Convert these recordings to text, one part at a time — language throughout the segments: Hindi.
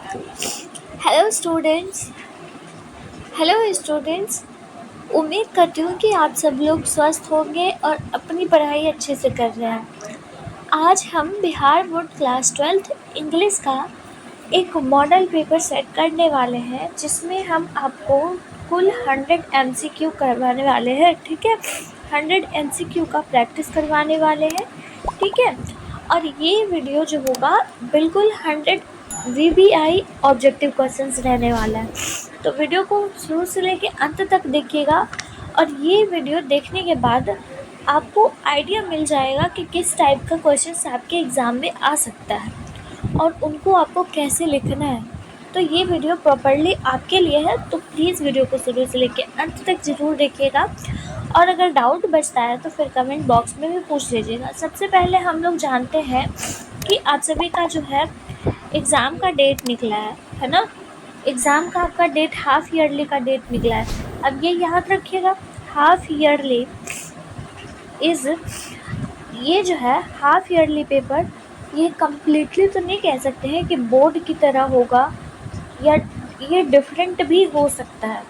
Hello students. Hello students. उम्मीद करती हूँ कि आप सब लोग स्वस्थ होंगे और अपनी पढ़ाई अच्छे से कर रहे हैं। आज हम Bihar board class 12th English का एक मॉडल पेपर सेट करने वाले हैं, जिसमें हम आपको कुल 100 MCQ करवाने वाले हैं। ठीक है, 100 MCQ का प्रैक्टिस करवाने वाले हैं। ठीक है, और ये वीडियो जो होगा बिल्कुल 100 VBI ऑब्जेक्टिव क्वेश्चंस रहने वाला है। तो वीडियो को शुरू से लेके अंत तक देखिएगा, और ये वीडियो देखने के बाद आपको आइडिया मिल जाएगा कि किस टाइप का क्वेश्चंस आपके एग्ज़ाम में आ सकता है और उनको आपको कैसे लिखना है। तो ये वीडियो प्रॉपरली आपके लिए है, तो प्लीज़ वीडियो को शुरू से लेके अंत तक ज़रूर देखिएगा। और अगर डाउट बचता है तो फिर कमेंट बॉक्स में भी पूछ लीजिएगा। सबसे पहले हम लोग जानते हैं कि आप सभी का जो है एग्ज़ाम का डेट निकला है ना। एग्ज़ाम का आपका डेट हाफ ईयरली का डेट निकला है। अब ये याद रखिएगा, हाफ ईयरली इज़, ये जो है हाफ ईयरली पेपर, ये कम्प्लीटली तो नहीं कह सकते हैं कि बोर्ड की तरह होगा, या ये डिफरेंट भी हो सकता है।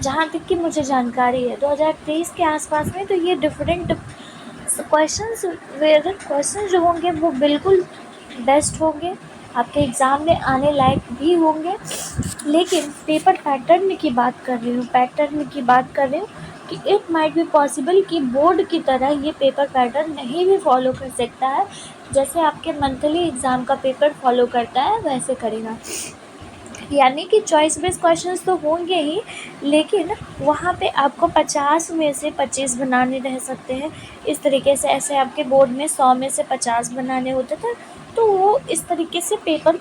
जहाँ तक कि मुझे जानकारी है 2023 के आसपास में, तो ये डिफरेंट क्वेश्चंस जो होंगे वो बिल्कुल बेस्ट होंगे, आपके एग्ज़ाम में आने लायक भी होंगे। लेकिन पेपर पैटर्न की बात कर रही हूँ कि इट माइट बी पॉसिबल कि बोर्ड की तरह ये पेपर पैटर्न नहीं भी फॉलो कर सकता है, जैसे आपके मंथली एग्ज़ाम का पेपर फॉलो करता है वैसे करेगा। यानी कि चॉइस बेस्ड क्वेश्चंस तो होंगे ही, लेकिन वहाँ पे आपको 50 में से 25 बनाने रह सकते हैं। इस तरीके से, ऐसे आपके बोर्ड में 100 में से 50 बनाने होते थे, तो वो इस तरीके से पेपर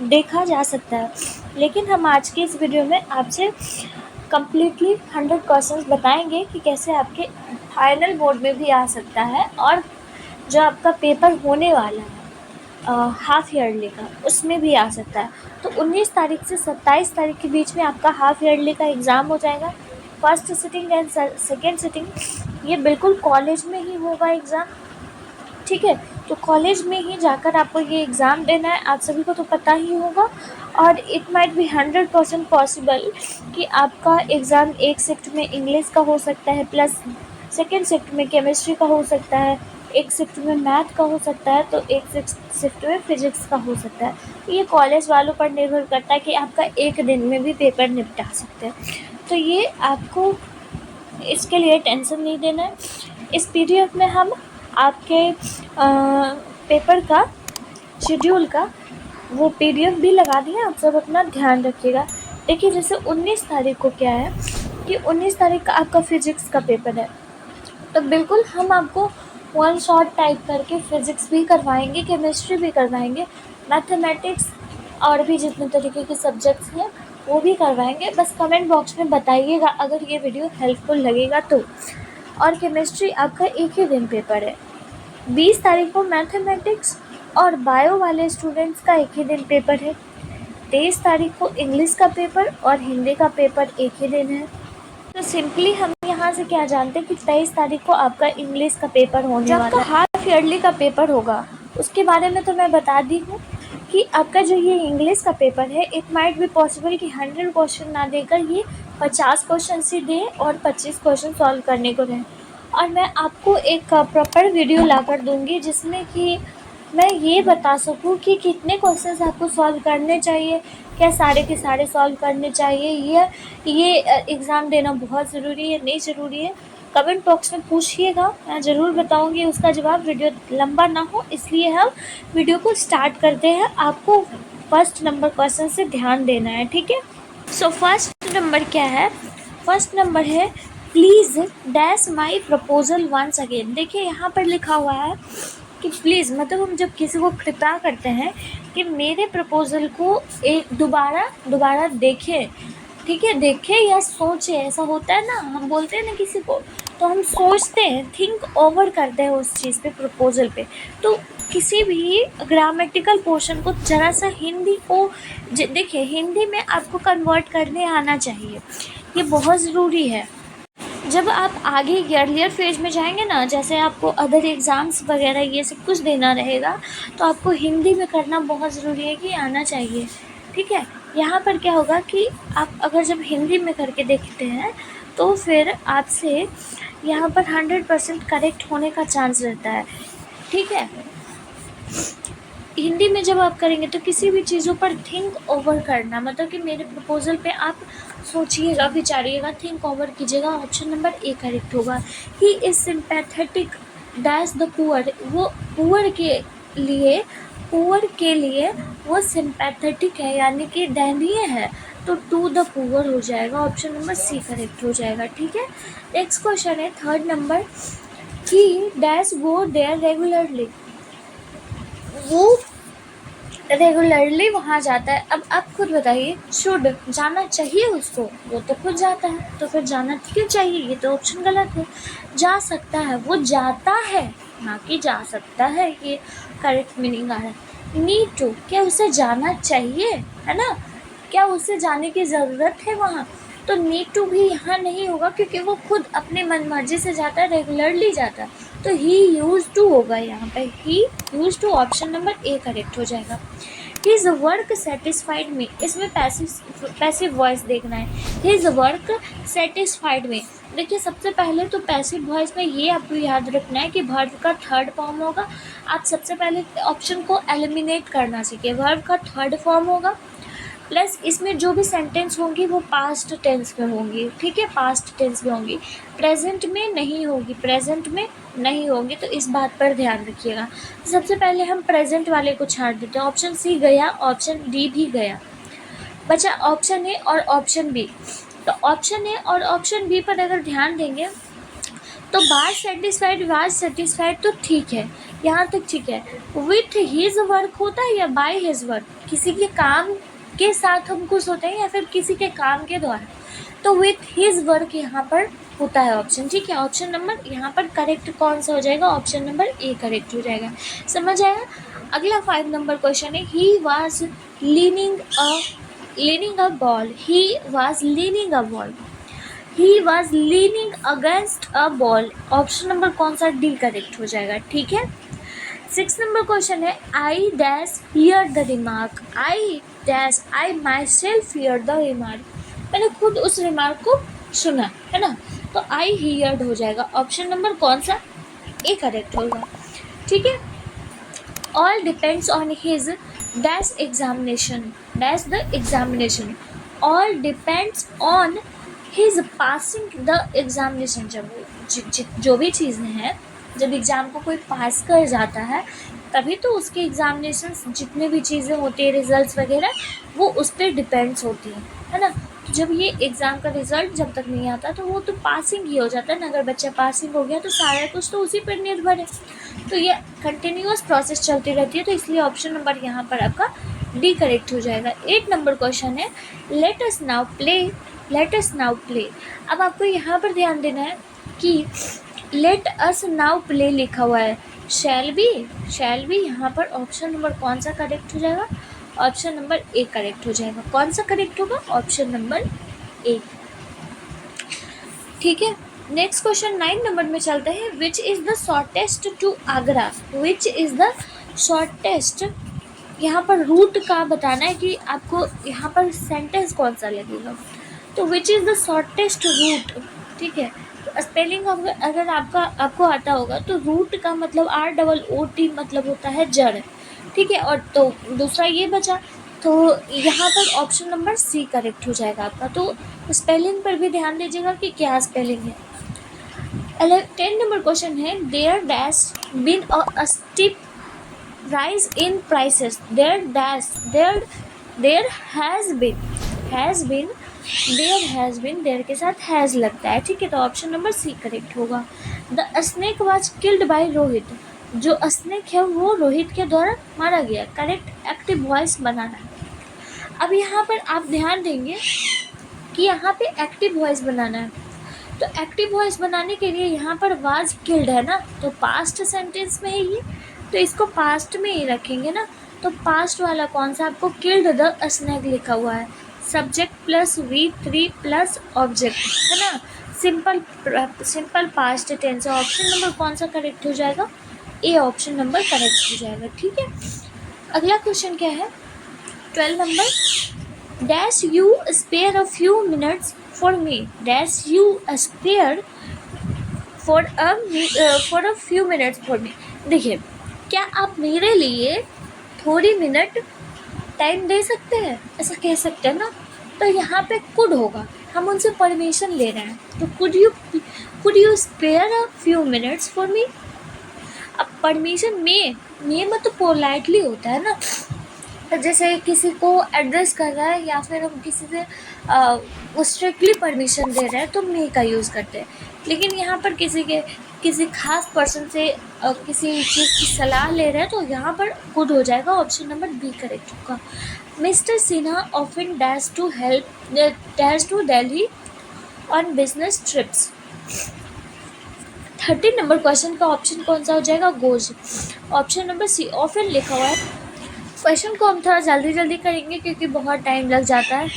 देखा जा सकता है। लेकिन हम आज की इस वीडियो में आपसे कम्प्लीटली 100 क्वेश्चंस बताएंगे कि कैसे आपके फाइनल बोर्ड में भी आ सकता है, और जो आपका पेपर होने वाला है हाफ़ ईयरली का, उसमें भी आ सकता है। तो 19 तारीख से 27 तारीख के बीच में आपका हाफ़ ईयरली का एग्ज़ाम हो जाएगा। First sitting and second sitting ये बिल्कुल कॉलेज में ही होगा एग्ज़ाम। ठीक है, तो कॉलेज में ही जाकर आपको ये एग्ज़ाम देना है, आप सभी को तो पता ही होगा। और इट माइट बी 100% पॉसिबल कि आपका एग्ज़ाम एक शिफ्ट में इंग्लिश का हो सकता है, प्लस सेकेंड शिफ्ट में केमिस्ट्री का हो सकता है, एक शिफ्ट में मैथ का हो सकता है, तो एक शिफ्ट में फिज़िक्स का हो सकता है। ये कॉलेज वालों पर निर्भर करता है कि आपका एक दिन में भी पेपर निपटा सकते हैं। तो ये आपको इसके लिए टेंशन नहीं देना है। इस PDF में हम आपके पेपर का शेड्यूल का वो PDF भी लगा दिए, आप सब अपना ध्यान रखिएगा। देखिए, जैसे 19 तारीख को क्या है कि 19 तारीख का आपका फ़िज़िक्स का पेपर है, तो बिल्कुल हम आपको वन शॉट टाइप करके फ़िज़िक्स भी करवाएंगे, केमिस्ट्री भी करवाएंगे, मैथमेटिक्स और भी जितने तरीके के सब्जेक्ट्स हैं वो भी करवाएंगे। बस कमेंट बॉक्स में बताइएगा अगर ये वीडियो हेल्पफुल लगेगा तो। और केमिस्ट्री आपका एक ही दिन पेपर है, 20 तारीख को मैथमेटिक्स और बायो वाले स्टूडेंट्स का एक ही दिन पेपर है, 23 तारीख को इंग्लिश का पेपर और हिंदी का पेपर एक ही दिन है। तो सिंपली हम यहाँ से क्या जानते हैं कि 23 तारीख को आपका इंग्लिश का पेपर होने वाला है। आपका हाफ ईयरली का पेपर होगा, उसके बारे में तो मैं बता दी हूँ कि आपका जो ये इंग्लिश का पेपर है, इट माइट बी पॉसिबल कि 100 क्वेश्चन ना देकर ये 50 क्वेश्चन ही दे और 25 क्वेश्चन सॉल्व करने को रहे। और मैं आपको एक प्रॉपर वीडियो ला कर दूँगी जिसमें कि मैं ये बता सकूँ कि कितने क्वेश्चंस आपको सॉल्व करने चाहिए, क्या सारे के सारे सॉल्व करने चाहिए, ये एग्ज़ाम देना बहुत ज़रूरी है, नहीं ज़रूरी है। कमेंट बॉक्स में पूछिएगा, मैं ज़रूर बताऊंगी उसका जवाब। वीडियो लंबा ना हो इसलिए हम वीडियो को स्टार्ट करते हैं। आपको फर्स्ट नंबर क्वेश्चन से ध्यान देना है, ठीक है। सो फर्स्ट नंबर क्या है? फर्स्ट नंबर है please dash my proposal once again. देखिए यहाँ पर लिखा हुआ है कि प्लीज़, मतलब हम जब किसी को कृपा करते हैं कि मेरे प्रपोज़ल को एक दोबारा देखें, ठीक है, देखें या सोचें, ऐसा होता है ना, हम बोलते हैं ना किसी को, तो हम सोचते हैं, थिंक ओवर करते हैं उस चीज़ पे, प्रपोज़ल पे। तो किसी भी ग्रामेटिकल पोर्शन को ज़रा सा हिंदी को देखिए, हिंदी में आपको कन्वर्ट करने आना चाहिए, ये बहुत ज़रूरी है। जब आप आगे अर्लियर फेज में जाएंगे ना, जैसे आपको अदर एग्ज़ाम्स वगैरह ये सब कुछ देना रहेगा, तो आपको हिंदी में करना बहुत ज़रूरी है कि आना चाहिए, ठीक है। यहाँ पर क्या होगा कि आप अगर जब हिंदी में करके देखते हैं तो फिर आपसे यहाँ पर 100% करेक्ट होने का चांस रहता है, ठीक है। हिंदी में जब आप करेंगे तो किसी भी चीज़ों पर थिंक ओवर करना, मतलब कि मेरे प्रपोजल पे आप सोचिएगा, विचारिएगा, थिंक ओवर कीजिएगा। ऑप्शन नंबर ए करेक्ट होगा। He is sympathetic dash the poor, वो पुअर के लिए वो सिंपैथेटिक है, यानी कि दयनीय है, तो टू द पुअर हो जाएगा। ऑप्शन नंबर सी करेक्ट हो जाएगा, ठीक है। नेक्स्ट क्वेश्चन है 3rd number, he dash go there regularly, वो रेगुलरली वहाँ जाता है। अब आप खुद बताइए, शुड जाना चाहिए उसको, वो तो खुद जाता है, तो फिर जाना क्यों चाहिए, ये तो ऑप्शन गलत है। जा सकता है, वो जाता है, ना कि जा सकता है, ये करेक्ट मीनिंग आ रहा है। नीड टू, क्या उसे जाना चाहिए, है ना, क्या उसे जाने की ज़रूरत है वहाँ, तो नीड टू भी यहाँ नहीं होगा, क्योंकि वो खुद अपने मन मर्जी से जाता है, रेगुलरली जाता है, तो ही यूज टू होगा यहाँ पे, he use to. Option number A correct हो जाएगा। हिज वर्क सेटिस्फाइड में, इसमें पैसिव वॉइस देखना है। हिज वर्क सेटिस्फाइड में, देखिए सबसे पहले तो पैसिव वॉइस में ये आपको याद रखना है कि वर्ब का 3rd फॉर्म होगा। आप सबसे पहले ऑप्शन को एलिमिनेट करना सीखिए, वर्ब का 3rd फॉर्म होगा, प्लस इसमें जो भी सेंटेंस होंगी वो पास्ट टेंस में होंगी, ठीक है, पास्ट टेंस में होंगी, प्रेजेंट में नहीं होगी, प्रेजेंट में नहीं होंगी, तो इस बात पर ध्यान रखिएगा। सबसे पहले हम प्रेजेंट वाले को छाड़ देते हैं, ऑप्शन सी गया, ऑप्शन डी भी गया, बचा ऑप्शन ए और ऑप्शन बी। तो ऑप्शन ए और ऑप्शन बी पर अगर ध्यान देंगे तो वाज सेटिस्फाइड तो ठीक है, यहाँ तक ठीक है। विथ हिज वर्क होता है या बाय हिज वर्क, किसी के काम के साथ हम खुश होते हैं या फिर किसी के काम के द्वारा, तो विथ हिज वर्क यहाँ पर होता है ऑप्शन, ठीक है। ऑप्शन नंबर यहाँ पर करेक्ट कौन सा हो जाएगा, ऑप्शन नंबर ए करेक्ट हो जाएगा, समझ आया। अगला 5 नंबर क्वेश्चन है, he was leaning a ball, he was leaning a ball, he was leaning against a ball, option number कौन सा, डी करेक्ट हो जाएगा, ठीक है। 6 नंबर क्वेश्चन है, I dash here the remark, I my self here the remark, मैंने खुद उस रिमार्क को सुना, है ना, तो आई हियर्ड हो जाएगा। ऑप्शन नंबर कौन सा, ए करेक्ट होगा, ठीक है। All depends on his dash examination, dash the examination, all depends on his passing the examination, जब जो भी चीज़ें हैं, जब एग्ज़ाम को कोई पास कर जाता है तभी तो उसके एग्जामिनेशन जितने भी चीज़ें होती है, रिजल्ट्स वगैरह, वो उस पर डिपेंड्स होती है ना। तो जब ये एग्ज़ाम का रिज़ल्ट जब तक नहीं आता तो वो तो पासिंग ही हो जाता है ना, अगर बच्चा पासिंग हो गया तो सारा कुछ तो उसी पर निर्भर है, तो ये कंटिन्यूअस प्रोसेस चलती रहती है, तो इसलिए ऑप्शन नंबर यहाँ पर आपका डी करेक्ट हो जाएगा। 8 नंबर क्वेश्चन है, लेट अस नाउ प्ले, अब आपको यहाँ पर ध्यान देना है कि लेट अस नाउ प्ले लिखा हुआ है, शैल बी यहाँ पर ऑप्शन नंबर कौन सा करेक्ट हो जाएगा, ऑप्शन नंबर ए करेक्ट हो जाएगा। कौन सा करेक्ट होगा, ऑप्शन नंबर ए, ठीक है। नेक्स्ट क्वेश्चन 9 नंबर में चलते हैं, which is the shortest to Agra, which is the shortest, यहाँ पर रूट का बताना है कि आपको यहाँ पर सेंटेंस कौन सा लगेगा, तो विच इज़ द शॉर्टेस्ट रूट, ठीक है। स्पेलिंग अगर आपको आता होगा तो रूट का मतलब ROOT मतलब होता है जड़, ठीक है। और तो दूसरा ये बचा, तो यहाँ पर ऑप्शन नंबर सी करेक्ट हो जाएगा आपका। तो स्पेलिंग पर भी ध्यान दीजिएगा कि क्या स्पेलिंग है। 10 नंबर क्वेश्चन है, there dash been a steep rise in prices, there has been, there के साथ हैज़ लगता है, ठीक है, तो ऑप्शन नंबर सी करेक्ट होगा। The snake was killed by Rohit, जो स्नेक है वो रोहित के द्वारा मारा गया, करेक्ट एक्टिव वॉइस बनाना है। अब यहाँ पर आप ध्यान देंगे कि यहाँ पे एक्टिव वॉइस बनाना है, तो एक्टिव वॉइस बनाने के लिए यहाँ पर वाज किल्ड है ना, तो पास्ट सेंटेंस में है ये, तो इसको पास्ट में ही रखेंगे ना, तो पास्ट वाला कौन सा, आपको किल्ड द स्नेक लिखा हुआ है, subject plus V3 plus object, है ना, simple past tense. Option number कौन सा करेक्ट हो जाएगा, ए ऑप्शन नंबर करेक्ट हो जाएगा, ठीक है। अगला क्वेश्चन क्या है, 12 number, dash you spare a few minutes for me, dash you spare for a few minutes for me. देखिए, क्या आप मेरे लिए थोड़ी मिनट टाइम दे सकते हैं, ऐसा कह सकते हैं ना। तो यहाँ पे कुड होगा, हम उनसे परमिशन ले रहे हैं, तो could you spare a few minutes for me. अब परमिशन में मतलब पोलाइटली होता है ना, जैसे किसी को एड्रेस कर रहा है या फिर हम किसी से स्ट्रिक्टली परमिशन दे रहे हैं तो मे का यूज़ करते हैं। लेकिन यहाँ पर किसी खास पर्सन से किसी चीज़ की सलाह ले रहे हैं तो यहाँ पर गुड हो जाएगा, ऑप्शन नंबर बी करेक्ट होगा। Mister Sinha often dash to Delhi on business trips. 13 number question का ऑप्शन कौन सा हो जाएगा, goes. Option number C often लिखा हुआ है। क्वेश्चन को हम थोड़ा जल्दी करेंगे क्योंकि बहुत टाइम लग जाता है।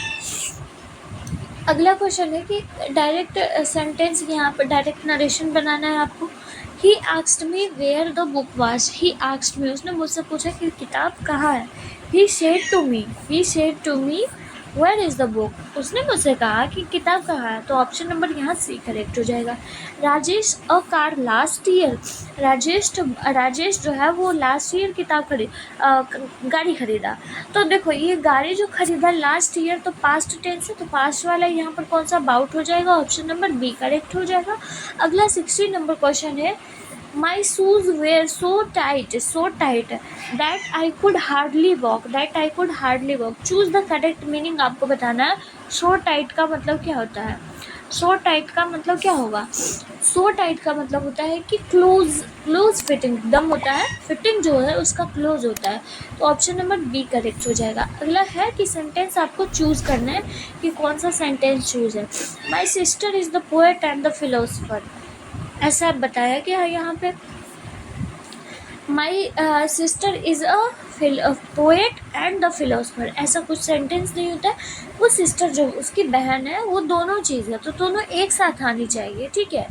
अगला क्वेश्चन है कि डायरेक्ट सेंटेंस, यहाँ पर डायरेक्ट नरेशन बनाना है आपको। He asked me where the book was, he asked me, उसने मुझसे पूछा कि किताब कहाँ है। He said to me where is the book, उसने मुझसे कहा कि किताब कहाँ है। तो ऑप्शन नंबर यहाँ सी करेक्ट हो जाएगा। Rajesh a car last year, Rajesh जो है वो लास्ट ईयर गाड़ी खरीदा। तो देखो, ये गाड़ी जो खरीदा लास्ट ईयर, तो पास्ट टेंस है, तो पास्ट वाला यहाँ पर कौन सा अबाउट हो जाएगा, ऑप्शन नंबर बी करेक्ट हो जाएगा। अगला 16 नंबर क्वेश्चन है, my shoes were so tight that I could hardly walk, choose the correct meaning आपको बताना है। सो टाइट का मतलब क्या होता है, सो टाइट का मतलब क्या होगा, सो टाइट का मतलब होता है कि क्लोज फिटिंग एकदम होता है, फिटिंग जो है उसका क्लोज होता है। तो ऑप्शन नंबर बी करेक्ट हो जाएगा। अगला है कि सेंटेंस आपको चूज़ करना है कि कौन सा सेंटेंस चूज़ है। My sister is the poet and the philosopher, ऐसा बताया कि यहाँ पे my sister is a poet and the philosopher, ऐसा कुछ सेंटेंस नहीं होता है। वो सिस्टर जो उसकी बहन है वो दोनों चीज़ है, तो दोनों एक साथ आनी चाहिए, ठीक है,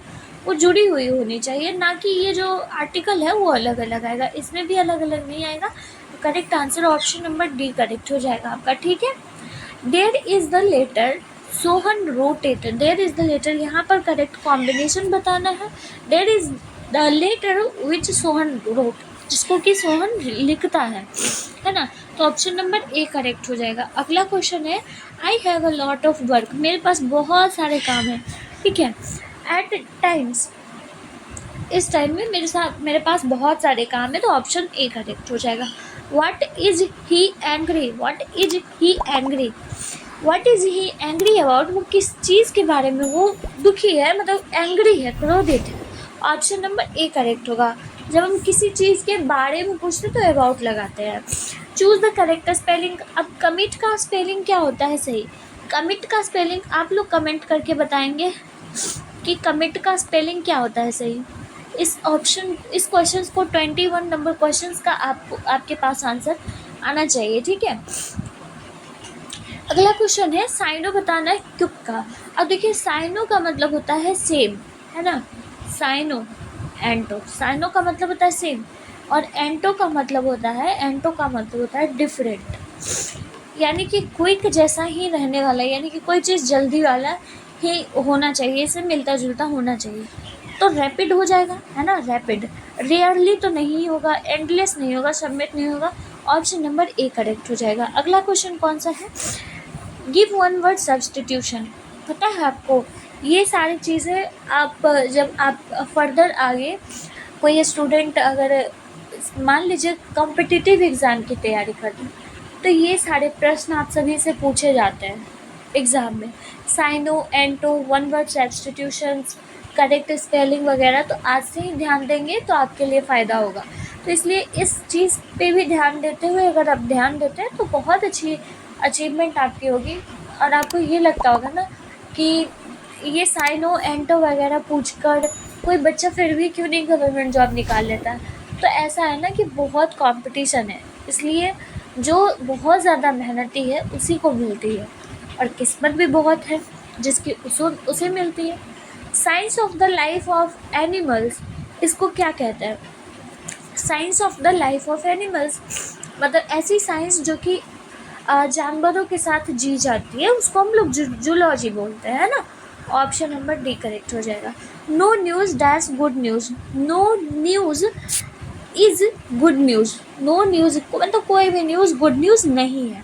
वो जुड़ी हुई होनी चाहिए, ना कि ये जो आर्टिकल है वो अलग अलग आएगा, इसमें भी अलग अलग नहीं आएगा। तो correct answer option number D correct हो जाएगा आपका, ठीक है। There is the letter Sohan wrote it, there is the letter, यहाँ पर करेक्ट कॉम्बिनेशन बताना है। There is the letter which Sohan wrote, जिसको कि सोहन लिखता है ना। तो ऑप्शन नंबर ए करेक्ट हो जाएगा। अगला क्वेश्चन है, I have a lot of work, मेरे पास बहुत सारे काम हैं, ठीक है। एट टाइम्स, इस टाइम में मेरे पास बहुत सारे काम है, तो ऑप्शन ए करेक्ट हो जाएगा। What is he angry, what is he angry about, वो किस चीज़ के बारे में वो दुखी है, मतलब एंग्री है, क्रोधित है। ऑप्शन नंबर ए करेक्ट होगा। जब हम किसी चीज़ के बारे में पूछते तो अबाउट लगाते हैं। Choose the correct spelling. अब कमिट का स्पेलिंग क्या होता है सही, कमिट का स्पेलिंग आप लोग कमेंट करके बताएंगे कि कमिट का स्पेलिंग क्या होता है सही। इस क्वेश्चन को 21 नंबर क्वेश्चन का आपके पास आंसर आना चाहिए, ठीक है। अगला क्वेश्चन है, साइनो बताना है क्यूब का। अब देखिए, साइनो का मतलब होता है सेम, है ना, साइनो का मतलब होता है सेम, और एंटो का मतलब होता है डिफरेंट, यानी कि क्विक जैसा ही रहने वाला, यानी कि कोई चीज़ जल्दी वाला ही होना चाहिए, इससे मिलता जुलता होना चाहिए। तो रैपिड हो जाएगा, है ना, रैपिड। रेयरली तो नहीं होगा, एंडलेस नहीं होगा, सबमिट नहीं होगा। ऑप्शन नंबर ए करेक्ट हो जाएगा। अगला क्वेश्चन कौन सा है, गिव वन वर्ड सब्सटीट्यूशन। पता है आपको, ये सारी चीज़ें आप जब आप फर्दर आगे कोई स्टूडेंट अगर मान लीजिए कॉम्पिटिटिव एग्ज़ाम की तैयारी कर रहे तो ये सारे प्रश्न आप सभी से पूछे जाते हैं एग्ज़ाम में। Syno, anto, one word substitutions, correct spelling वगैरह, तो आज से ही ध्यान देंगे तो आपके लिए फ़ायदा होगा। तो इसलिए इस चीज़ पे भी ध्यान देते हुए अगर आप ध्यान देते हैं तो बहुत अच्छी अचीवमेंट आपकी होगी। और आपको ये लगता होगा ना कि ये साइनो, एंटो वगैरह पूछकर कोई बच्चा फिर भी क्यों नहीं गवर्नमेंट जॉब निकाल लेता। तो ऐसा है ना कि बहुत कंपटीशन है, इसलिए जो बहुत ज़्यादा मेहनती है उसी को मिलती है, और किस्मत भी बहुत है जिसकी उसे मिलती है। Science of the life of animals, इसको क्या कहते हैं, science of the life of animals मतलब ऐसी साइंस जो कि जानवरों के साथ जी जाती है, उसको हम लोग जूलॉजी बोलते हैं, है ना। ऑप्शन नंबर डी करेक्ट हो जाएगा। No news dash good news, no news is good news, no news मतलब कोई भी न्यूज़ गुड न्यूज़ नहीं है।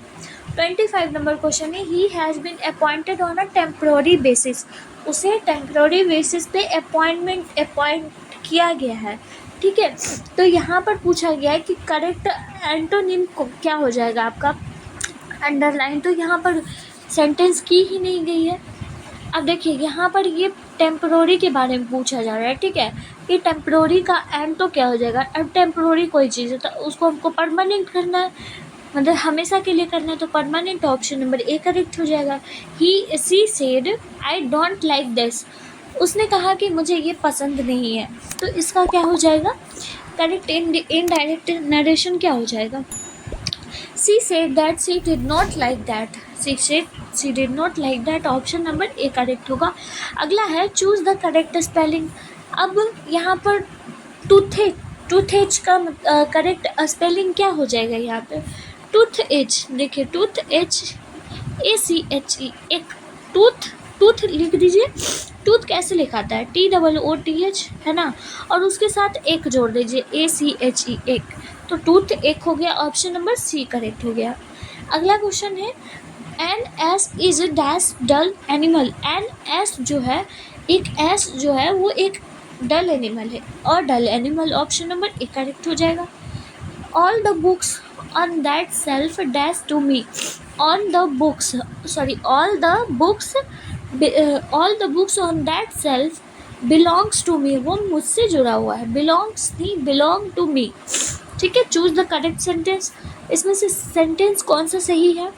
25 नंबर क्वेश्चन है, he has been appointed on a temporary basis, उसे टेम्प्रोरी बेसिस पे अपॉइंट किया गया है, ठीक है। तो यहाँ पर पूछा गया है कि करेक्ट एंटोनिम क्या हो जाएगा आपका, अंडरलाइन। तो यहाँ पर सेंटेंस की ही नहीं गई है। अब देखिए यहाँ पर ये टेम्प्रोरी के बारे में पूछा जा रहा है, ठीक है। ये टेम्प्रोरी का एंड तो क्या हो जाएगा, अब टेम्प्रोरी कोई चीज़ है तो उसको हमको परमानेंट करना है, मतलब हमेशा के लिए करना है, तो permanent option number A correct हो जाएगा। She said I don't like this, उसने कहा कि मुझे ये पसंद नहीं है, तो इसका क्या हो जाएगा, करेक्ट इनडायरेक्ट नरेशन क्या हो जाएगा। She said that she did not like that. She said she did not like that. Option number A correct होगा। अगला है चूज द करेक्ट स्पेलिंग। अब यहाँ पर टूथेज का करेक्ट स्पेलिंग क्या हो जाएगा यहाँ पे, टूथ एच, देखिए टूथ एच ACHE, एक टूथ लिख दीजिए। टूथ कैसे लिखाता है, TOOTH, है ना, और उसके साथ एक जोड़ दीजिए ACHE, एक, तो टूथ एक हो गया, ऑप्शन नंबर सी करेक्ट हो गया। अगला क्वेश्चन है an ass is dash dull animal, an ass जो है, एक एस जो है वो एक डल एनिमल है, और dull animal option number A correct हो जाएगा। all the books on that shelf dash to me, all the books on that shelf belongs to me, वो मुझसे जुड़ा हुआ है, belongs नहीं belong to me, ठीक है। चूज द करेक्ट सेंटेंस, इसमें से सेंटेंस कौन सा सही है,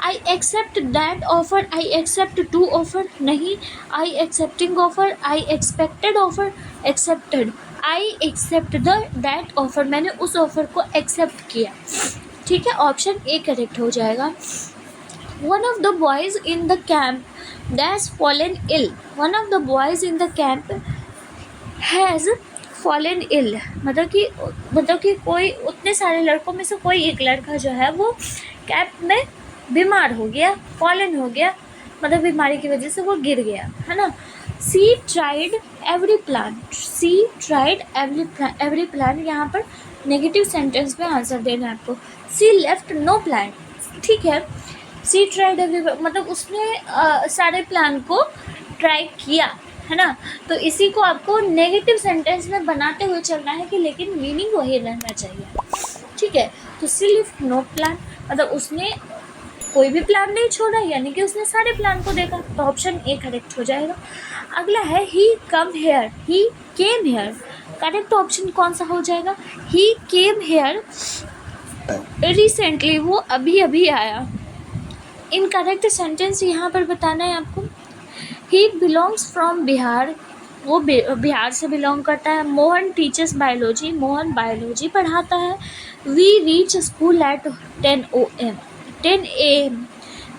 I accept that offer, I accept to offer नहीं, I accepting offer, I expected offer, accepted, I accept the that offer, मैंने उस ऑफर को एक्सेप्ट किया, ठीक है, ऑप्शन ए करेक्ट हो जाएगा। One of the boys in the camp dash fallen ill, one of the boys in the camp has fallen ill, मतलब कि कोई उतने सारे लड़कों में से कोई एक लड़का जो है वो कैंप में बीमार हो गया, फॉलन हो गया, मतलब बीमारी की वजह से वो गिर गया, है ना। सी ट्राइड एवरी प्लान, सी ट्राइड एवरी प्लान, यहाँ पर नेगेटिव सेंटेंस में आंसर देना है आपको। सी लेफ्ट नो प्लान, ठीक है, सी ट्राइड एवरी मतलब उसने सारे प्लान को ट्राई किया, है ना, तो इसी को आपको नेगेटिव सेंटेंस में बनाते हुए चलना है कि लेकिन मीनिंग वही रहना चाहिए, ठीक है। तो सी लेफ्ट नो प्लान मतलब उसने कोई भी प्लान नहीं छोड़ा, यानी कि उसने सारे प्लान को देखा, तो ऑप्शन ए करेक्ट हो जाएगा। अगला है he come here, he came here, correct option कौन सा हो जाएगा, ही केम हेयर रिसेंटली, वो अभी अभी आया। इनकरेक्ट सेंटेंस यहाँ पर बताना है आपको। ही बिलोंग्स फ्रॉम बिहार, वो बिहार से बिलोंग करता है। Mohan teaches biology, Mohan biology पढ़ाता है। We reach school at 10 AM,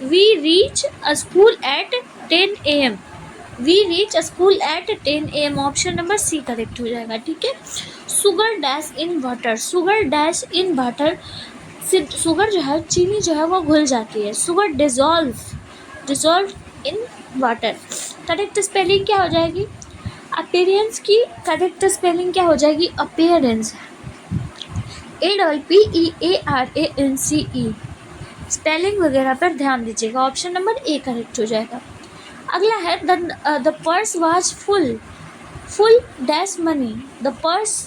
we reach a school at 10 AM, we reach a school at 10 AM, option number C correct हो जाएगा, ठीक है। Sugar dash in water, sugar dash in water, sugar जो है चीनी जो है वो घुल जाती है, sugar dissolve in water, correct spelling क्या हो जाएगी, अपीयरेंस की करेक्ट स्पेलिंग क्या हो जाएगी, अपीयरेंस, APPEARANCE, स्पेलिंग वगैरह पर ध्यान दीजिएगा, ऑप्शन नंबर ए करेक्ट हो जाएगा। अगला है the purse was full dash money, the purse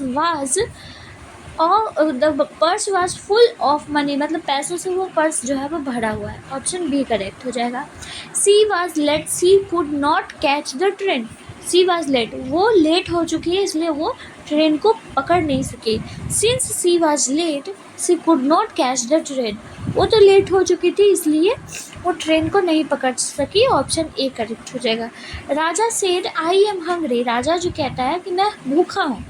was full of money, मतलब पैसों से वो पर्स जो है वो भरा हुआ है, ऑप्शन बी करेक्ट हो जाएगा। She was late, she could not catch the train, she was late, वो लेट हो चुकी है इसलिए वो ट्रेन को पकड़ नहीं सकी। Since C was late she could not catch the train, वो तो लेट हो चुकी थी इसलिए वो ट्रेन को नहीं पकड़ सकी, ऑप्शन ए करेक्ट हो जाएगा। राजा सेड आई एम हंग्री, राजा जो कहता है कि मैं भूखा हूँ,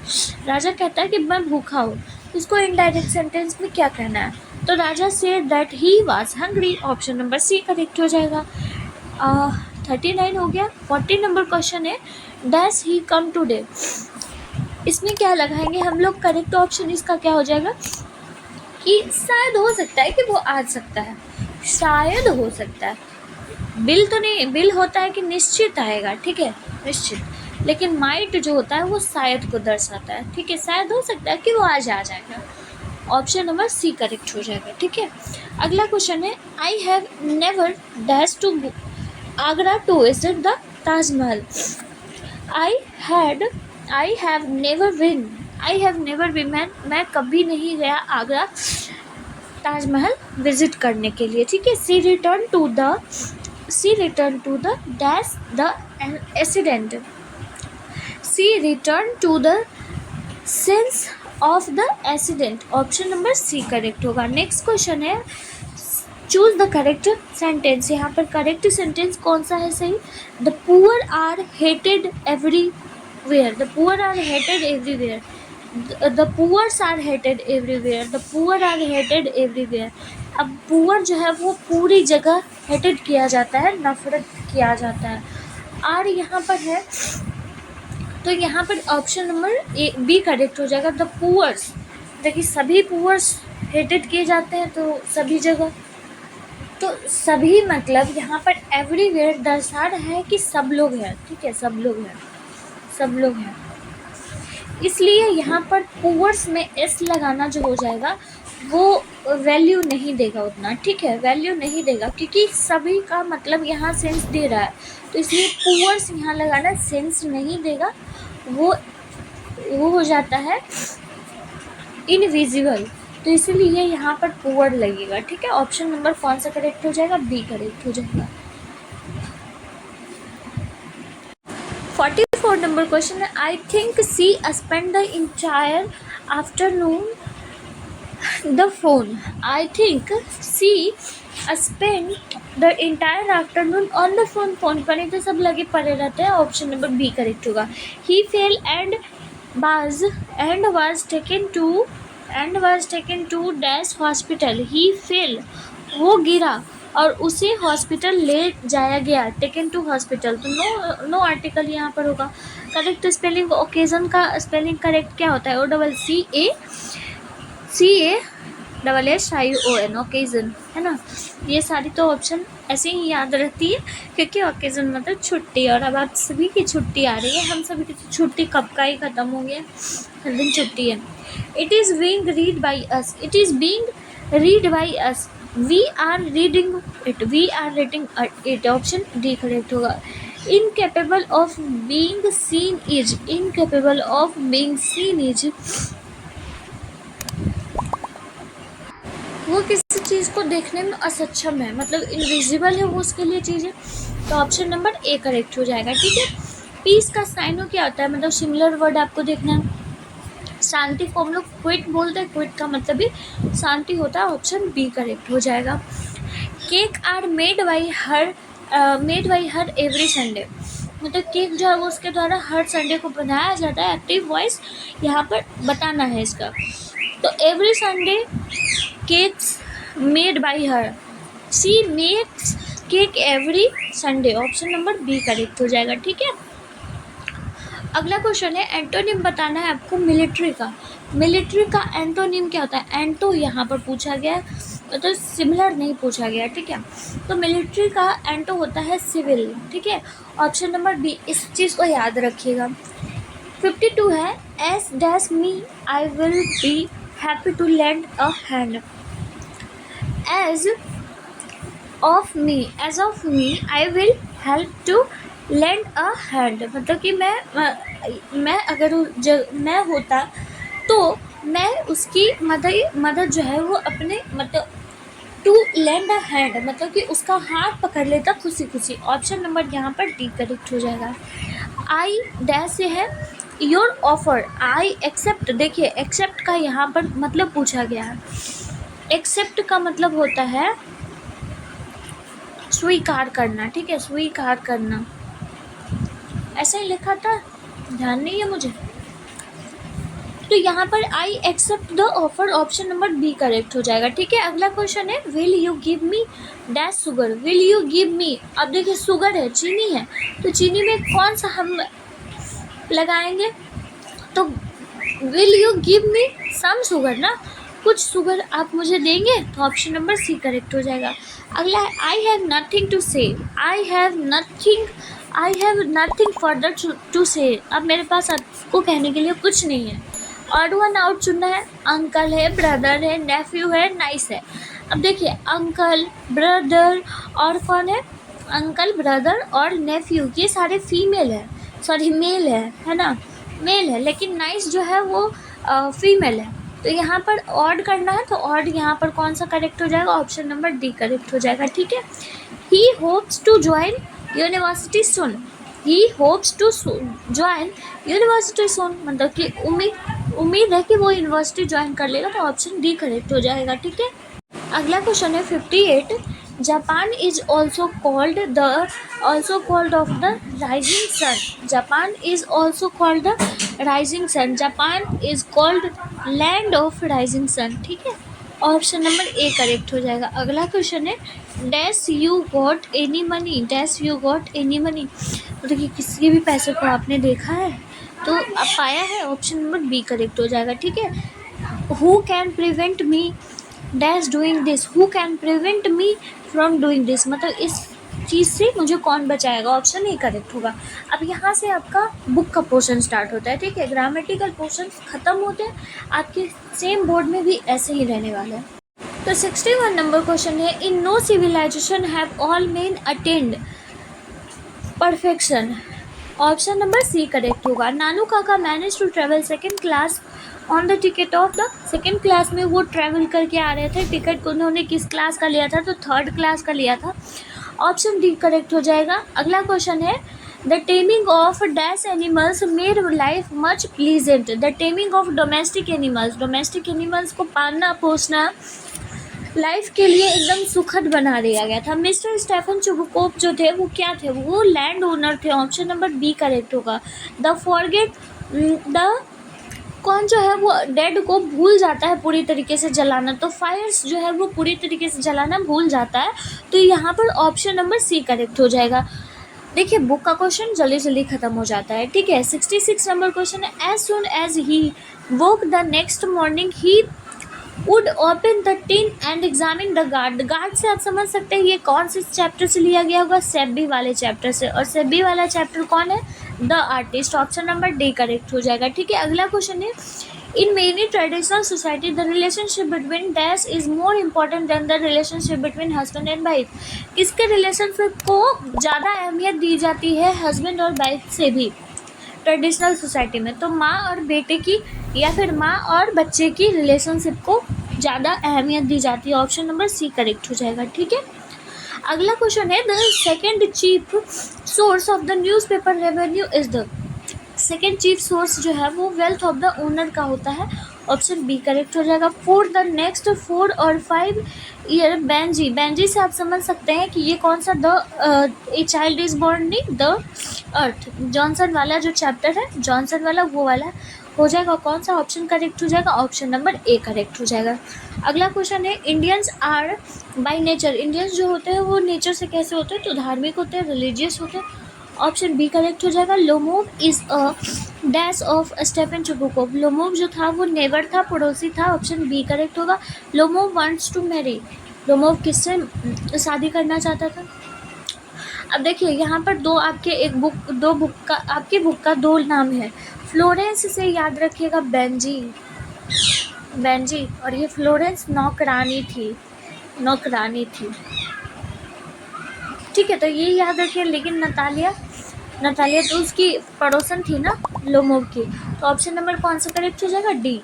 राजा कहता है कि मैं भूखा हूँ, इसको इनडायरेक्ट सेंटेंस में क्या कहना है, तो Raja said that he was hungry, option number C correct हो जाएगा। 39 हो गया। 40 नंबर क्वेश्चन है डैश ही कम टुडे, इसमें क्या लगाएंगे हम लोग, करेक्ट ऑप्शन इसका क्या हो जाएगा कि शायद हो सकता है कि वो आ सकता है, शायद हो सकता है, बिल तो नहीं, बिल होता है कि निश्चित आएगा, ठीक है, निश्चित, लेकिन माइट जो होता है वो शायद को दर्शाता है, ठीक है, शायद हो सकता है कि वो आज आ जाएगा। ऑप्शन नंबर सी करेक्ट हो जाएगा, ठीक है। अगला क्वेश्चन है, I have never dash to Agra to visit the Taj Mahal. I have never been, मैं कभी नहीं गया आगरा ताजमहल विजिट करने के लिए, ठीक है। She return to the dash the accident, she return to the sense of the accident. Option number C correct होगा। नेक्स्ट क्वेश्चन है, चूज द करेक्ट सेंटेंस। यहाँ पर करेक्ट सेंटेंस कौन सा है सही? The poor are hated everywhere, the poor are hated everywhere, the poors are hated everywhere, the poor are hated everywhere. अब पुअर जो है वो पूरी जगह हेटेड किया जाता है, नफरत किया जाता है। आर यहाँ पर है तो यहाँ पर option number A B correct हो जाएगा। द पुअर्स, देखिए सभी पुअर्स हेटेड किए जाते हैं तो सभी जगह, तो सभी मतलब यहाँ पर एवरीवेयर दर्शा रहा है कि सब लोग हैं, ठीक है, सब लोग हैं, इसलिए यहाँ पर पुअर्स में एस लगाना जो हो जाएगा वो वैल्यू नहीं देगा उतना, ठीक है, वैल्यू नहीं देगा क्योंकि सभी का मतलब यहाँ सेंस दे रहा है, तो इसलिए पुअर्स यहाँ लगाना सेंस नहीं देगा, वो हो जाता है इनविजिबल, तो इसीलिए यहाँ पर पुअर लगेगा, ठीक है। ऑप्शन नंबर कौन सा करेक्ट हो जाएगा? बी करेक्ट हो जाएगा। 44 नंबर क्वेश्चन है, I think she spend the entire afternoon the phone, I think she spend the entire afternoon on the phone, phone पर ही तो सब लगे पड़े रहते हैं। ऑप्शन नंबर बी करेक्ट होगा। He fell and was taken to dash hospital, he fell, वो गिरा और उसे हॉस्पिटल ले जाया गया, टेकन टू हॉस्पिटल, तो नो आर्टिकल यहाँ पर होगा। करेक्ट स्पेलिंग, ओकेजन का स्पेलिंग करेक्ट क्या होता है? OCCACASSION, ओकेजन, है ना। ये सारी तो ऑप्शन ऐसे ही याद रहती है क्योंकि ओकेजन मतलब छुट्टी, और अब आप सभी की छुट्टी आ रही है, हम सभी की छुट्टी कब का ही ख़त्म हो गया, हर दिन छुट्टी है। It is being read by us, it is being read by us, we are reading it, option D correct होगा। Incapable of being seen is, incapable of being seen is, वो किसी चीज़ को देखने में असक्षम है, मतलब इनविजिबल है वो उसके लिए चीज़ें, तो ऑप्शन नंबर ए करेक्ट हो जाएगा, ठीक है। पीस का साइनो क्या होता है? मतलब सिमिलर वर्ड आपको देखना है। शांति को हम लोग क्विट बोलते हैं, क्विट का मतलब भी शांति होता है, ऑप्शन बी करेक्ट हो जाएगा। Cake are made by her every Sunday, मतलब केक जो है वो उसके द्वारा हर संडे को बनाया जाता है, एक्टिव वॉइस यहाँ पर बताना है इसका, तो every Sunday cakes made by her, she makes cake every Sunday, option number B correct हो जाएगा, ठीक है। अगला क्वेश्चन है, एंटोनिम बताना है आपको मिलिट्री का। मिलिट्री का एंटोनिम क्या होता है? एंटो यहाँ पर पूछा गया है, तो सिमिलर नहीं पूछा गया, ठीक है। तो मिलिट्री का एंटो होता है सिविल, ठीक है, ऑप्शन नंबर बी, इस चीज़ को याद रखिएगा। 52 है, as dash me I will be happy to land a hand, as of me I will help to lend a hand, मतलब कि मैं अगर मैं होता तो मैं उसकी मदद जो है वो अपने मतलब टू लैंड अ हैंड, मतलब कि उसका हाथ पकड़ लेता खुशी खुशी, ऑप्शन नंबर यहाँ पर डी करेक्ट हो जाएगा। आई डैश से है योर ऑफर, आई एक्सेप्ट, देखिए एक्सेप्ट का यहाँ पर मतलब पूछा गया है, एक्सेप्ट का मतलब होता है स्वीकार करना, ठीक है, स्वीकार करना, ऐसा ही लिखा था, ध्यान नहीं है मुझे, तो यहाँ पर I accept the offer, option number B correct हो जाएगा, ठीक है। अगला क्वेश्चन है, will you give me dash sugar, will you give me, अब देखिए शुगर है, चीनी है, तो चीनी में कौन सा हम लगाएंगे? तो will you give me some sugar ना, कुछ शुगर आप मुझे देंगे, तो ऑप्शन नंबर सी करेक्ट हो जाएगा। अगला है I have nothing to say, I have nothing further to say. अब मेरे पास आपको कहने के लिए कुछ नहीं है। ऑड वन आउट चुनना है। अंकल है, ब्रदर है, नेफ्यू है, नाइस है। अब देखिए अंकल, ब्रदर और कौन है, अंकल, ब्रदर और नेफ्यू, ये सारे फीमेल है, सॉरी मेल है ना, मेल है, लेकिन नाइस जो है वो फीमेल है। तो यहाँ पर ऑड करना है, तो ऑड यहाँ पर कौन सा करेक्ट हो जाएगा, ऑप्शन नंबर डी करेक्ट हो जाएगा। ठीक है। He hopes to join university soon, he hopes to join university soon, मतलब कि उम्मीद है कि वो यूनिवर्सिटी ज्वाइन कर लेगा, तो ऑप्शन डी करेक्ट हो जाएगा। ठीक है। अगला क्वेश्चन है 58। Japan is also called of the rising sun, Japan is also called the rising sun, Japan is called land of rising sun. ठीक है। ऑप्शन नंबर ए करेक्ट हो जाएगा। अगला क्वेश्चन है dash you got any money, dash you got any money, तो देखिए किसी भी पैसे को आपने देखा है तो आप पाया है, ऑप्शन नंबर बी करेक्ट हो जाएगा। ठीक है। Who can prevent me dash doing this, who can prevent me from doing this, मतलब इस चीज़ से मुझे कौन बचाएगा, ऑप्शन ए करेक्ट होगा। अब यहाँ से आपका बुक का पोर्शन स्टार्ट होता है। ठीक है। ग्रामेटिकल पोर्शन ख़त्म होते हैं, आपके सेम बोर्ड में भी ऐसे ही रहने वाला है। तो 61 नंबर क्वेश्चन है in no civilisation have all men attend perfection, option number C correct होगा। Nanu Kaka manage to travel second class on the ticket of the, second class में वो ट्रैवल करके आ रहे थे, टिकट उन्होंने किस क्लास का लिया था, तो थर्ड क्लास का लिया था, ऑप्शन डी करेक्ट हो जाएगा। अगला क्वेश्चन है the taming of dash animals made life much pleasant, the taming of domestic animals, domestic animals को पालना पोसना लाइफ के लिए एकदम सुखद बना दिया गया था। मिस्टर स्टेफन चुबुकोफ जो थे वो क्या थे, वो लैंड ओनर थे, ऑप्शन नंबर बी करेक्ट होगा। द फॉरगेट द, कौन जो है वो डेड को भूल जाता है पूरी तरीके से जलाना, तो फायर्स जो है वो पूरी तरीके से जलाना भूल जाता है, तो यहाँ पर ऑप्शन नंबर सी करेक्ट हो जाएगा। देखिए बुक का क्वेश्चन जल्दी जल्दी खत्म हो जाता है। ठीक है। 66 नंबर क्वेश्चन है as soon as he woke the next morning he would open the tin and examine the guard, guard से आप समझ सकते हैं ये कौन से चैप्टर से लिया गया होगा, सेबी वाले चैप्टर से, और सेबी वाला चैप्टर कौन है, the artist, option number D correct हो जाएगा। ठीक है। अगला क्वेश्चन है in many traditional society the relationship between dash is more important than the relationship between husband and wife, किसके रिलेशनशिप को ज़्यादा अहमियत दी जाती है हस्बैंड और वाइफ से भी ट्रेडिशनल सोसाइटी में, तो माँ और बेटे की या फिर माँ और बच्चे की रिलेशनशिप को ज़्यादा अहमियत दी जाती है, ऑप्शन नंबर सी करेक्ट हो जाएगा। ठीक है। अगला क्वेश्चन है the second chief source of the newspaper revenue is the, second chief source जो है वो वेल्थ ऑफ द ओनर का होता है, ऑप्शन बी करेक्ट हो जाएगा। फॉर द नेक्स्ट 4 और 5 ईयर बेंजी, बेंजी से आप समझ सकते हैं कि ये कौन सा the a child is born नहीं द अर्थ, जॉनसन वाला जो चैप्टर है, जॉनसन वाला वो वाला हो जाएगा, कौन सा ऑप्शन करेक्ट हो जाएगा, ऑप्शन नंबर ए करेक्ट हो जाएगा। अगला क्वेश्चन है Indians are by nature, Indians जो होते हैं वो नेचर से कैसे होते हैं, तो धार्मिक होते हैं, रिलीजियस होते हैं, ऑप्शन बी करेक्ट हो जाएगा। Lomov is a dash of Stefan Chubukov, Lomov जो था वो नेबर था, पड़ोसी था, ऑप्शन बी करेक्ट होगा। Lomov wants to marry, Lomov किससे शादी करना चाहता था। अब देखिए यहाँ पर आपकी बुक का दो नाम है, फ्लोरेंस से याद रखिएगा बेंजी, बेंजी, और ये फ्लोरेंस नौकरानी थी, नौकरानी थी। ठीक है। तो ये याद रखिए, लेकिन नतालिया तो उसकी पड़ोसन थी ना लोमोव की, तो ऑप्शन नंबर कौन सा करेक्ट हो जाएगा, डी।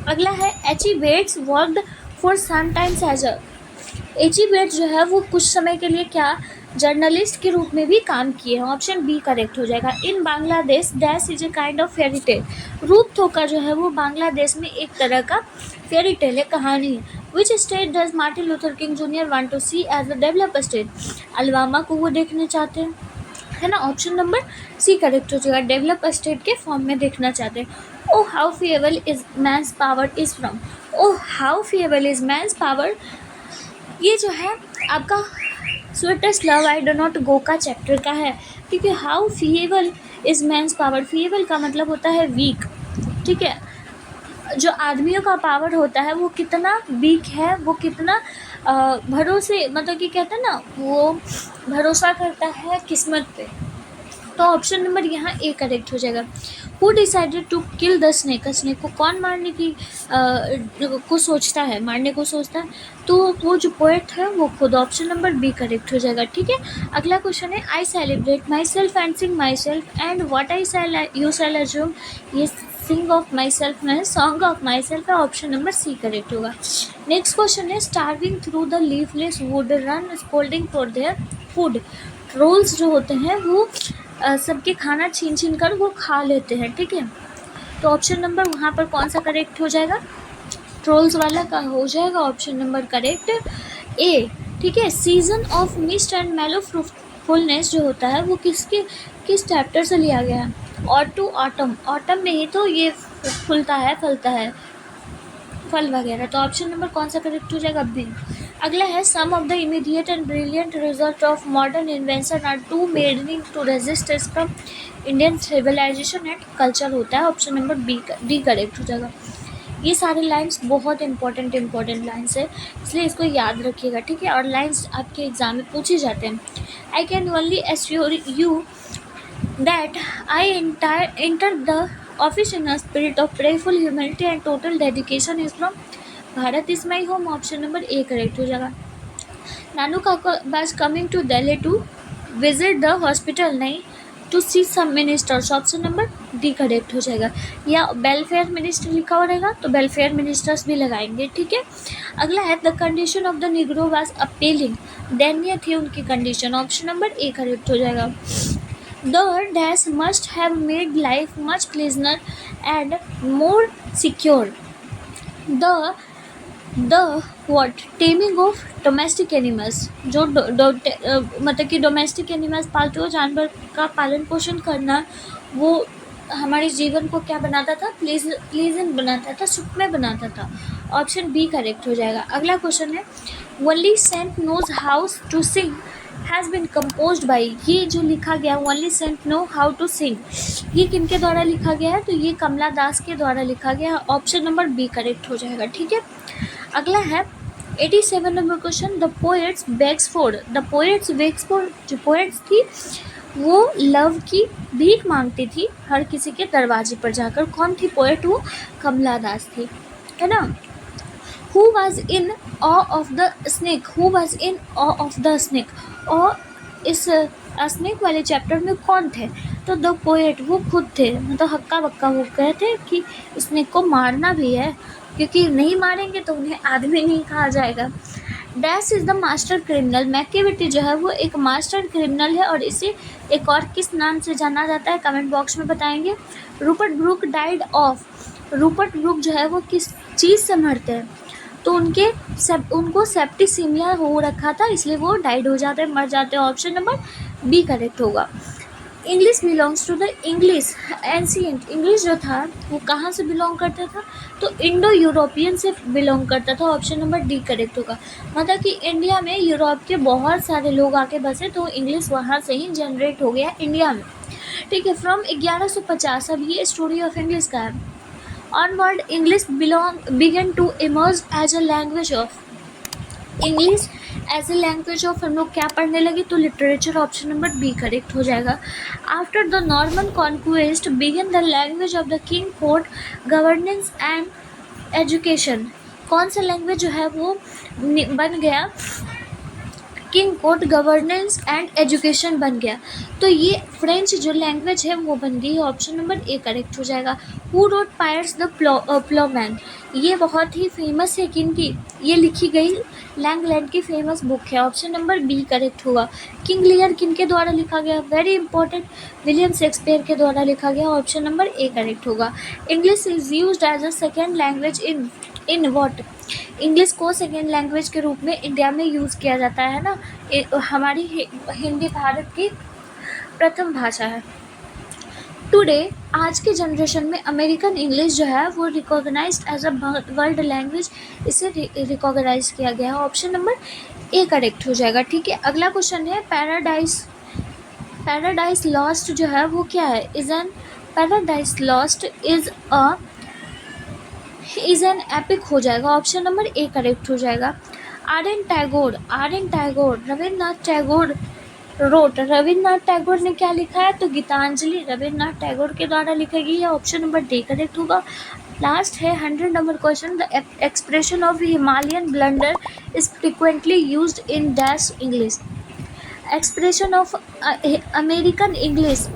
अगला है H E Bates worked for some times as a, H E Bates जो है वो कुछ समय के लिए क्या जर्नलिस्ट के रूप में भी काम किए हैं, ऑप्शन बी करेक्ट हो जाएगा। In Bangladesh dash is a kind of fairy tale, रूप थोका जो है वो बांग्लादेश में एक तरह का फेरी टेल है, कहानी है। Which state does Martin Luther King Junior want to see as a develop state, Alabama को वो देखना चाहते हैं, है ना, ऑप्शन नंबर सी करेक्ट हो जाएगा, डेवलप स्टेट के फॉर्म में देखना चाहते हैं। O how feeble is man's power is from, O how feeble is man's power, ये जो है आपका sweetest love I do not go का चैप्टर का है, क्योंकि how feeble is man's power, feeble का मतलब होता है वीक। ठीक है। जो आदमियों का पावर होता है वो कितना वीक है, वो कितना भरोसे मतलब कि कहते हैं ना, वो भरोसा करता है किस्मत पे। तो ऑप्शन नंबर यहाँ ए करेक्ट हो जाएगा। Who decided to kill the snake, snake को कौन मारने की को सोचता है, मारने को सोचता है, तो वो जो पोएट है वो खुद। ऑप्शन नंबर बी करेक्ट हो जाएगा। ठीक है, अगला क्वेश्चन है I celebrate myself and sing myself and what I shall you shall assume. ये सिंग ऑफ माई सेल्फ में सॉन्ग ऑफ माई सेल्फ है। ऑप्शन नंबर सी करेक्ट होगा। नेक्स्ट क्वेश्चन है starving through the leafless wood run scolding for their food. Trolls जो होते हैं वो सबके खाना छीन छीन कर वो खा लेते हैं। ठीक है, तो ऑप्शन नंबर वहाँ पर कौन सा करेक्ट हो जाएगा, ट्रोल्स वाला का हो जाएगा ऑप्शन नंबर करेक्ट ए। ठीक है, सीजन ऑफ मिस्ट एंड मेलो फुलनेस जो होता है वो किस चैप्टर से लिया गया है, और टू ऑटम, ऑटम में ही तो ये फूलता है फलता है फल वगैरह। तो ऑप्शन नंबर कौन सा करेक्ट हो जाएगा, बी। अगला है some of the immediate and brilliant result of modern invention are to maddening to resistance from Indian civilisation and culture होता है। Option number B D correct हो जाएगा। ये सारे लाइंस बहुत इंपॉर्टेंट लाइंस है, इसलिए इसको याद रखिएगा। ठीक है, और लाइंस आपके एग्जाम में पूछे जाते हैं। I can only assure you that I enter the office in a spirit of prayerful humanity and total dedication is from Bharat is my home. Option number A correct हो जाएगा। Nanu Kaka was coming to Delhi to visit the hospital, नहीं to see some ministers. Option number D correct हो जाएगा। या वेलफेयर मिनिस्टर लिखा हो रहेगा तो वेलफेयर मिनिस्टर्स भी लगाएंगे। ठीक है, अगला है the condition of the negro was appealing, दयनीय थी उनकी condition. Option number A correct हो जाएगा। The dash must have made life much pleasanter and more secure. The what taming of domestic animals, जो मतलब कि डोमेस्टिक एनिमल्स पालतू जानवर का पालन पोषण करना वो हमारे जीवन को क्या बनाता था, प्लीजेंट बनाता था, सुखमय बनाता था। ऑप्शन बी करेक्ट हो जाएगा। अगला क्वेश्चन है only saint knows how to sing has been composed by. ये जो लिखा गया only saint know how to sing, ये किनके द्वारा लिखा गया है, तो ये कमला दास के द्वारा लिखा गया है। ऑप्शन नंबर बी करेक्ट हो जाएगा। ठीक है, अगला है 87 number question the poets bags for. The poets bags for, जो पोएट्स थी वो लव की भीख मांगती थी हर किसी के दरवाजे पर जाकर। कौन थी पोएट, वो कमला दास थी, है ना। Who was in awe of the snake? Who was in awe of the snake? और इस स्नेक वाले चैप्टर में कौन थे, तो द पोएट वो खुद थे। मतलब हक्का बक्का वो कहे थे कि स्नेक को मारना भी है, क्योंकि नहीं मारेंगे तो उन्हें आदमी नहीं कहा जाएगा। Dash is the master criminal. Machiavelli जो है वो एक मास्टर क्रिमिनल है, और इसे एक और किस नाम से जाना जाता है कमेंट बॉक्स में बताएंगे। Rupert Brooke died of. Rupert Brooke जो है वो किस चीज़ से मरते हैं, तो उनको सेप्टिसीमिया हो रखा था, इसलिए वो डाइड हो जाते हैं, मर जाते हैं। ऑप्शन नंबर बी करेक्ट होगा। English belongs to the English ancient. English जो था वो कहाँ से बिलोंग करता था, तो इंडो यूरोपियन से बिलोंग करता था। ऑप्शन नंबर डी करेक्ट होगा। मतलब कि इंडिया में यूरोप के बहुत सारे लोग आके बसे, तो इंग्लिश वहाँ से ही जनरेट हो गया इंडिया में। ठीक है, फ्रॉम 1150। अब ये स्टोरी ऑफ इंग्लिश का है। Onward, English began to emerge as a language of। English as a language of हम लोग क्या पढ़ने लगे, तो literature. Option number B correct हो जाएगा। After the Norman conquest began the language of the king court governance and education. कौन सा लैंग्वेज जो है वो बन गया, king court governance and education बन गया, तो ये फ्रेंच जो लैंग्वेज है वो बन गई। ऑप्शन नंबर ए करेक्ट हो जाएगा। Who wrote pierce the Plowman. ये बहुत ही फेमस है, किनकी, ये लिखी गई लैंगलैंड की फेमस बुक है। ऑप्शन नंबर बी करेक्ट होगा। किंग लियर किनके द्वारा लिखा गया, वेरी इंपॉर्टेंट, विलियम शेक्सपियर के द्वारा लिखा गया। ऑप्शन नंबर ए करेक्ट होगा। English is used as a second language in what. English को सेकेंड लैंग्वेज के रूप में इंडिया में यूज़ किया जाता है ना। हमारी हिंदी भारत की प्रथम भाषा है। टुडे आज के जनरेशन में अमेरिकन इंग्लिश जो है वो recognised as a world language, इसे रिकॉग्नाइज किया गया है। ऑप्शन नंबर ए करेक्ट हो जाएगा। ठीक है, अगला क्वेश्चन है पैराडाइज लॉस्ट जो है वो क्या है, is an Paradise Lost is a is an epic हो जाएगा, ऑप्शन नंबर ए करेक्ट हो जाएगा। R N Tagore, Rabindranath Tagore wrote, Rabindranath Tagore ने क्या लिखा है, तो गीतांजलि रविन्द्रनाथ टैगोर के द्वारा लिखी गई है, ऑप्शन नंबर डी करेक्ट होगा। लास्ट है 100 number question, the expression of Himalayan blunder is frequently used in dash English. Expression of American English,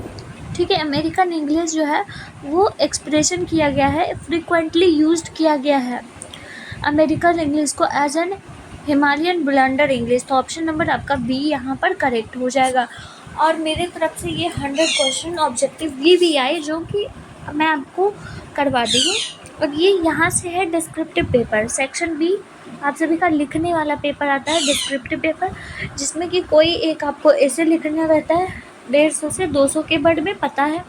ठीक है, अमेरिकन इंग्लिश जो है वो एक्सप्रेशन किया गया है, फ्रिक्वेंटली यूज्ड किया गया है अमेरिकन इंग्लिश को as an Himalayan blunder English. तो ऑप्शन नंबर आपका बी यहाँ पर करेक्ट हो जाएगा। और मेरे तरफ से ये 100 क्वेश्चन ऑब्जेक्टिव भी आए जो कि मैं आपको करवा दी हूँ। और ये यहाँ से है डिस्क्रिप्टिव पेपर, सेक्शन बी आप सभी का लिखने वाला पेपर आता है, डिस्क्रिप्टिव पेपर, जिसमें कि कोई एक आपको ऐसे लिखना रहता है 150 से 200 के वर्ड में, पता है।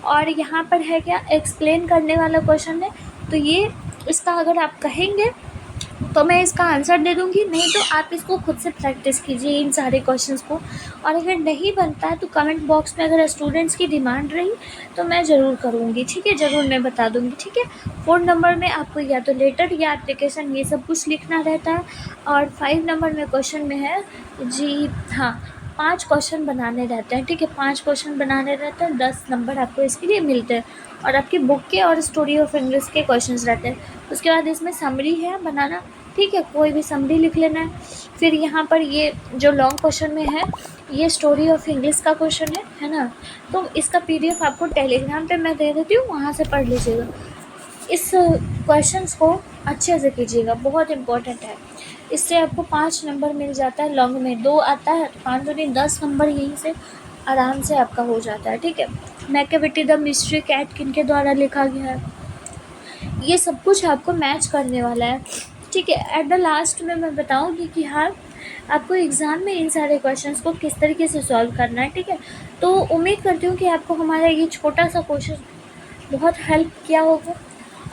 और यहाँ पर है क्या, एक्सप्लेन करने वाला क्वेश्चन है, तो ये इसका अगर आप कहेंगे तो मैं इसका आंसर दे दूँगी, नहीं तो आप इसको खुद से प्रैक्टिस कीजिए इन सारे क्वेश्चंस को। और अगर नहीं बनता है तो कमेंट बॉक्स में अगर स्टूडेंट्स की डिमांड रही तो मैं ज़रूर करूँगी, ठीक है, ज़रूर मैं बता दूँगी, ठीक है। 4 नंबर में आपको या तो लेटर या एप्लीकेशन ये सब कुछ लिखना रहता है। और 5 नंबर में क्वेश्चन में है जी हाँ 5 क्वेश्चन बनाने रहते हैं, ठीक है, 5 क्वेश्चन बनाने रहते हैं, 10 नंबर आपको इसके लिए मिलते हैं। और आपकी बुक के और स्टोरी ऑफ इंग्लिश के क्वेश्चंस रहते हैं। उसके बाद इसमें समरी है बनाना, ठीक है, कोई भी समरी लिख लेना है। फिर यहाँ पर ये जो लॉन्ग क्वेश्चन में है ये स्टोरी ऑफ इंग्लिश का क्वेश्चन है ना। तो इसका PDF आपको टेलीग्राम पे मैं दे देती हूँ, वहाँ से पढ़ लीजिएगा। इस क्वेश्चंस को अच्छे से कीजिएगा, बहुत इम्पोर्टेंट है। इससे आपको 5 नंबर मिल जाता है, लॉन्ग में 2 आता है, 5 दूनी 10 नंबर यहीं से आराम से आपका हो जाता है, ठीक है। मैकियावेली द मिस्ट्री कैट किनके द्वारा लिखा गया है, ये सब कुछ आपको मैच करने वाला है, ठीक है। एट द लास्ट में मैं बताऊंगी कि हाँ आपको एग्ज़ाम में इन सारे क्वेश्चंस को किस तरीके से सॉल्व करना है, ठीक है। तो उम्मीद करती हूँ कि आपको हमारा ये छोटा सा कोशिश बहुत हेल्प किया होगा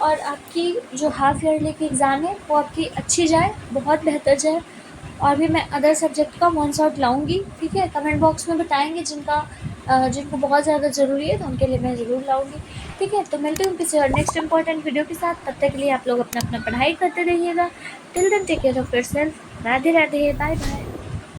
और आपकी जो हाफ़ ईयरली की एग्ज़ाम है वो आपकी अच्छी जाए, बहुत बेहतर जाए। और भी मैं अदर सब्जेक्ट का वन शॉट लाऊंगी, ठीक है। कमेंट बॉक्स में बताएंगे जिनको बहुत ज़्यादा ज़रूरी है तो उनके लिए मैं ज़रूर लाऊंगी, ठीक है। तो मिलते हूँ किसी और नेक्स्ट इंपॉर्टेंट वीडियो के साथ, तब तक के लिए आप लोग अपना अपना पढ़ाई करते रहिएगा। Till then take care of yourself. Radhe Radhe, bye bye.